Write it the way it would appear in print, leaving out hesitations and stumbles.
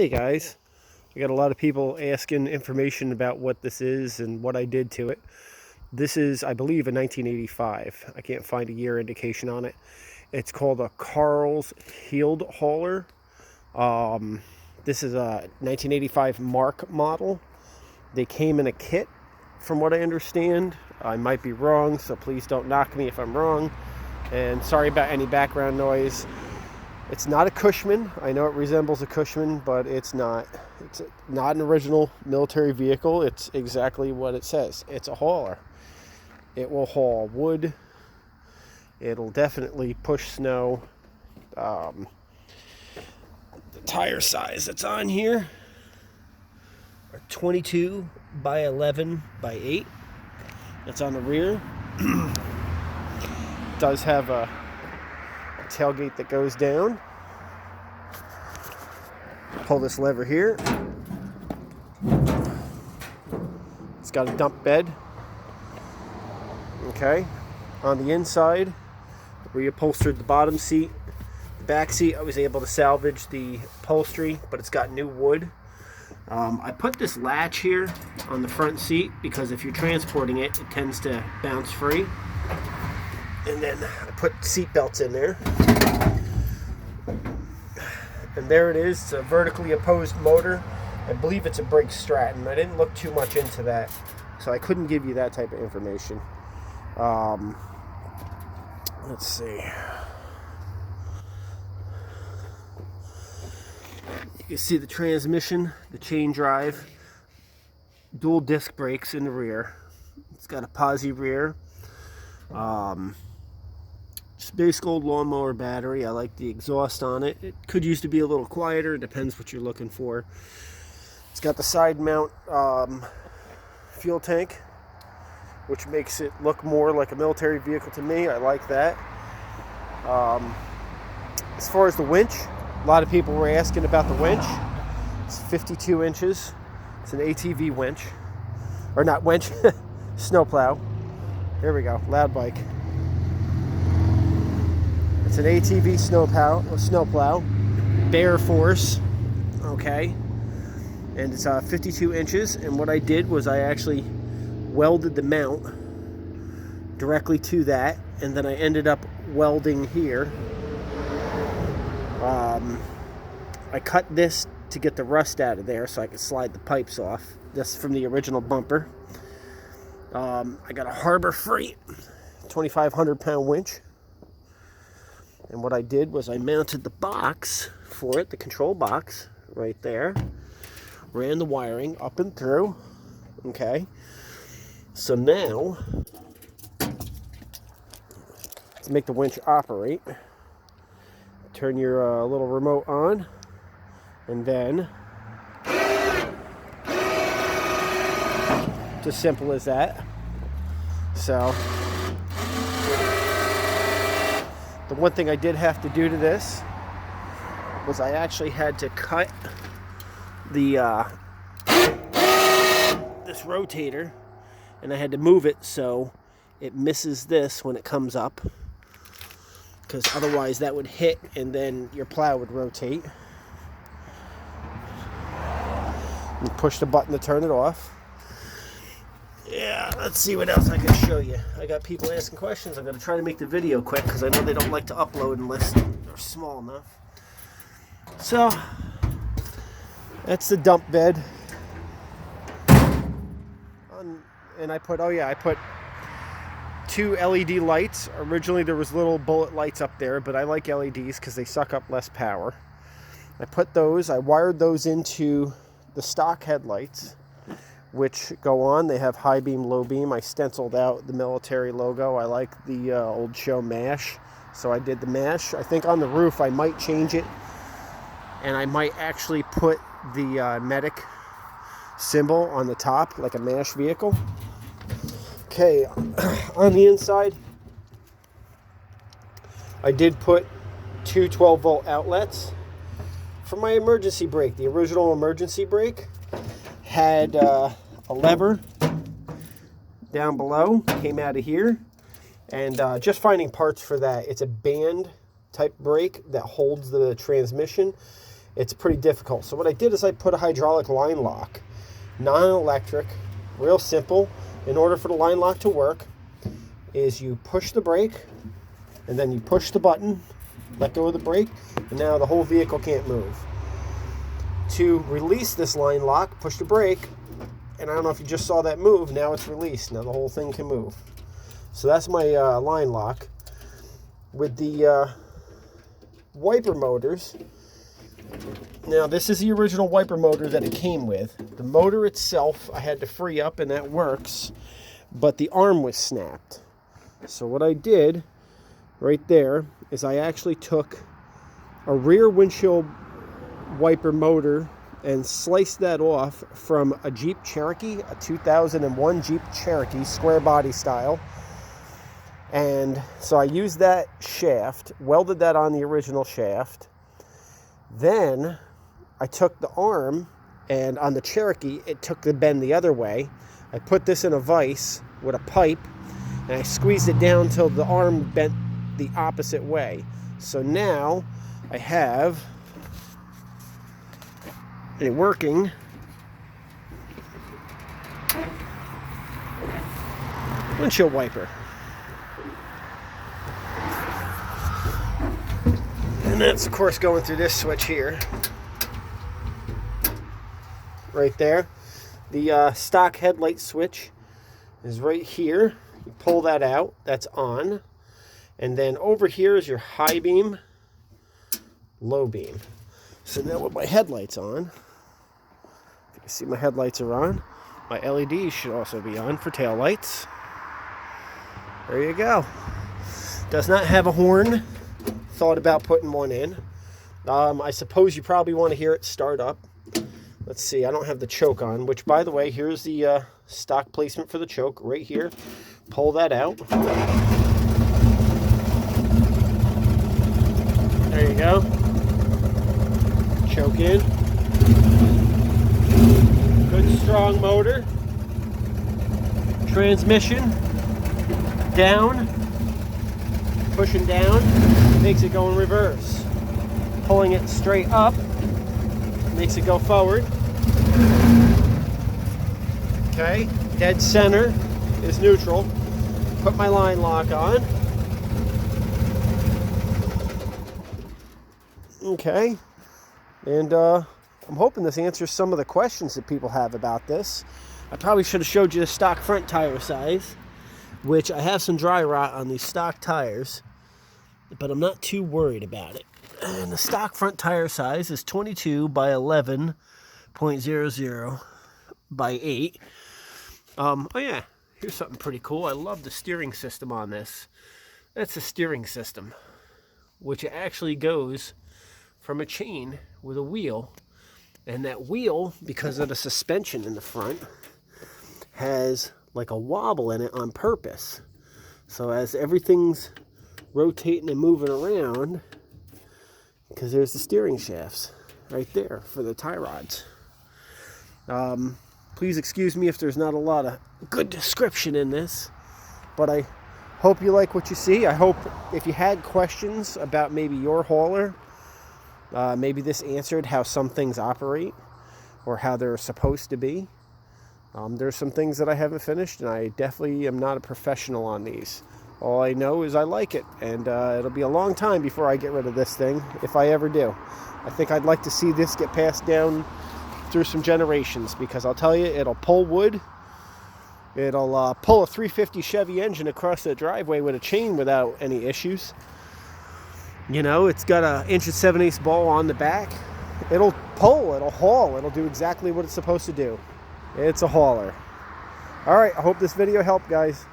Hey guys, I got a lot of people asking information about what this is and what I did to it. This is, I believe, a 1985. I can't find a year indication on it. It's called a Carl's Healed Hauler. This is a 1985 Mark model. They came in a kit, from what I understand. I might be wrong, so please don't knock me if I'm wrong. And sorry about any background noise. It's not a Cushman. I know it resembles a Cushman, but it's not. It's not an original military vehicle. It's exactly what it says. It's a hauler. It will haul wood. It'll definitely push snow. The tire size that's on here are 22 by 11 by 8. That's on the rear. It does have a tailgate that goes down. Pull this lever here. It's got a dump bed. Okay. On the inside, reupholstered the bottom seat. The back seat, I was able to salvage the upholstery, but it's got new wood. I put this latch here on the front seat because if you're transporting it, it tends to bounce free. And then I put seat belts in there. And there it is. It's a vertically opposed motor. I believe it's a Briggs Stratton. I didn't look too much into that, so I couldn't give you that type of information. Let's see. You can see the transmission, the chain drive, dual disc brakes in the rear. It's got a posi rear. Just basic old lawnmower battery. I like the exhaust on it. It could use to be a little quieter. Depends what you're looking for. It's got the side mount fuel tank, which makes it look more like a military vehicle to me. I like that. As far as the winch, a lot of people were asking about the winch. It's 52 inches. It's an ATV winch. Or not winch, snowplow. There we go, loud bike. It's an ATV snowplow, Bear Force, okay, and it's 52 inches, and what I did was I actually welded the mount directly to that, and then I ended up welding here. I cut this to get the rust out of there so I could slide the pipes off. This from the original bumper. I got a Harbor Freight 2,500 pound winch. And what I did was I mounted the box for it, the control box, right there. Ran the wiring up and through. Okay. So now, to make the winch operate, turn your little remote on, and then, just simple as that. So, the one thing I did have to do to this was I actually had to cut the this rotator, and I had to move it so it misses this when it comes up, because otherwise that would hit and then your plow would rotate. You push the button to turn it off. Yeah, let's see what else I can show you. I got people asking questions. I'm going to try to make the video quick because I know they don't like to upload unless they're small enough. So, that's the dump bed. And I put 2 LED lights. Originally there was little bullet lights up there, but I like LEDs because they suck up less power. I wired those into the stock headlights, which go on. They have high beam, low beam. I stenciled out the military logo. I like the old show MASH, so I did the MASH. I think on the roof I might change it, and I might actually put the medic symbol on the top like a MASH vehicle. Okay, on the inside I did put 2 12-volt outlets for my emergency brake. The original emergency brake had a lever down below, came out of here, and just finding parts for that. It's a band type brake that holds the transmission, it's pretty difficult. So what I did is I put a hydraulic line lock, non-electric, real simple. In order for the line lock to work, is you push the brake, and then you push the button, let go of the brake, and now the whole vehicle can't move. To release this line lock, push the brake, and I don't know if you just saw that move, now it's released. Now the whole thing can move. So that's my line lock. With the wiper motors, now this is the original wiper motor that it came with. The motor itself I had to free up, and that works, but the arm was snapped. So what I did right there is I actually took a rear windshield wiper motor and sliced that off from a Jeep Cherokee, a 2001 Jeep Cherokee, square body style. And so I used that shaft, welded that on the original shaft. Then I took the arm, and on the Cherokee, it took the bend the other way. I put this in a vise with a pipe, and I squeezed it down till the arm bent the opposite way. So now I have a working windshield wiper. And that's, of course, going through this switch here. Right there. The stock headlight switch is right here. You pull that out. That's on. And then over here is your high beam, low beam. So now with my headlights on, if you can see my headlights are on, my LEDs should also be on for tail lights. There you go. Does not have a horn. Thought about putting one in. I suppose you probably want to hear it start up. Let's see, I don't have the choke on, which, by the way, here's the stock placement for the choke right here. Pull that out. There you go. Choke in. Good strong motor. Transmission down. Pushing down makes it go in reverse. Pulling it straight up makes it go forward. Okay, dead center is neutral. Put my line lock on. Okay, and I'm hoping this answers some of the questions that people have about this. I probably should have showed you the stock front tire size, which I have some dry rot on these stock tires, but I'm not too worried about it. And the stock front tire size is 22 by 11.00 by 8. Oh yeah, here's something pretty cool. I love the steering system on this. That's the steering system, which actually goes from a chain with a wheel. And that wheel, because of the suspension in the front, has like a wobble in it on purpose. So as everything's rotating and moving around, because there's the steering shafts right there for the tie rods. Please excuse me if there's not a lot of good description in this, but I hope you like what you see. I hope if you had questions about maybe your hauler, maybe this answered how some things operate or how they're supposed to be. There's some things that I haven't finished, and I definitely am not a professional on these. All I know is I like it, and it'll be a long time before I get rid of this thing, if I ever do. I think I'd like to see this get passed down through some generations, because I'll tell you, it'll pull wood. It'll pull a 350 Chevy engine across the driveway with a chain without any issues. You know, it's got a 1 7/8" ball on the back. It'll pull, it'll haul, it'll do exactly what it's supposed to do. It's a hauler. All right, I hope this video helped, guys.